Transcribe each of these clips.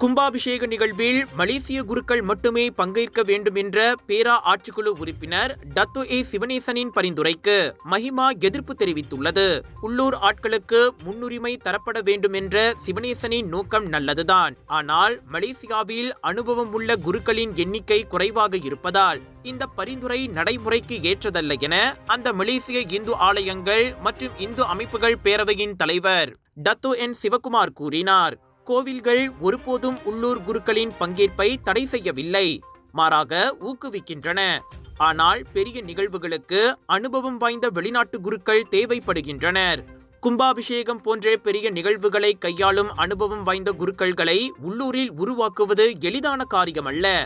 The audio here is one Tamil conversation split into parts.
கும்பாபிஷேக நிகழ்வில் மலேசிய குருக்கள் மட்டுமே பங்கேற்க வேண்டும் என்ற பேரா ஆட்சிக்குழு உறுப்பினர் டத்தோ ஏ சிவனேசனின் பரிந்துரைக்கு மஹிமா எதிர்ப்பு தெரிவித்துள்ளது. உள்ளூர் ஆட்களுக்கு முன்னுரிமை தரப்பட வேண்டும் என்ற சிவனேசனின் நோக்கம் நல்லதுதான். ஆனால் மலேசியாவில் அனுபவம் உள்ள குருக்களின் எண்ணிக்கை குறைவாக இருப்பதால் இந்த பரிந்துரை நடைமுறைக்கு ஏற்றதல்ல என அந்த மலேசிய இந்து ஆலயங்கள் மற்றும் இந்து அமைப்புகள் பேரவையின் தலைவர் டத்தோ என் சிவகுமார் கூறினார். கோவில்கள் ஒருபோதும் உள்ளூர் குருக்களின் பங்கேற்பை தடை செய்யவில்லை, மாறாக ஊக்குவிக்கின்றன. ஆனால் பெரிய நிகழ்வுகளுக்கு அனுபவம் வாய்ந்த வெளிநாட்டு குருக்கள் தேவைப்படுகின்றனர். கும்பாபிஷேகம் போன்ற பெரிய நிகழ்வுகளை கையாளும் அனுபவம் வாய்ந்த குருக்கள்களை உள்ளூரில் உருவாக்குவது எளிதான காரியமல்ல.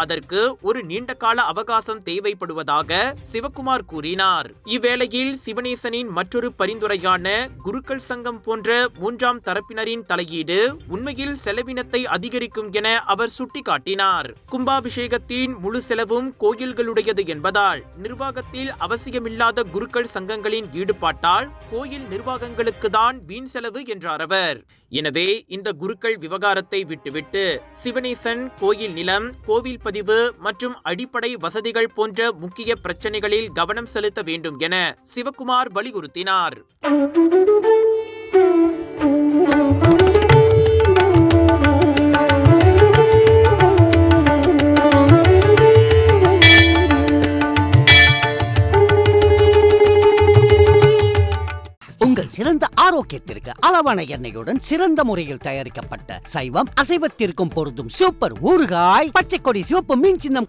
அதற்கு ஒரு நீண்ட கால அவகாசம் தேவைப்படுவதாக சிவகுமார் கூறினார். இவ்வேளையில் சிவனேசனின் மற்றொரு பரிந்துரையான குருக்கள் சங்கம் போன்ற மூன்றாம் தரப்பினரின் தலையீடு உண்மையில் செலவினத்தை அதிகரிக்கும் என அவர் சுட்டிக்காட்டினார். கும்பாபிஷேகத்தின் முழு செலவும் கோயில்களுடையது என்பதால் நிர்வாகத்தில் அவசியமில்லாத குருக்கள் சங்கங்களின் ஈடுபாட்டால் கோயில் நிர்வாகங்களுக்கு தான் வீண் செலவு என்றார் அவர். எனவே இந்த குருக்கள் விவகாரத்தை விட்டுவிட்டு சிவனேசன் கோயில் நிலம், கோவில் பதிவு மற்றும் அடிப்படை வசதிகள் போன்ற முக்கிய பிரச்சனைகளில் கவனம் செலுத்த வேண்டும் என சிவகுமார் வலியுறுத்தினார். உங்கள் சிறந்த ஆரோக்கியத்திற்கு அளவான எண்ணெயுடன் சிறந்த முறையில் தயாரிக்கப்பட்ட சைவம் அசைவத்திற்கும் பொருந்தும் சூப்பர் ஊறுகாய் பச்சை கொடி சிவப்பு மீன் சின்னம்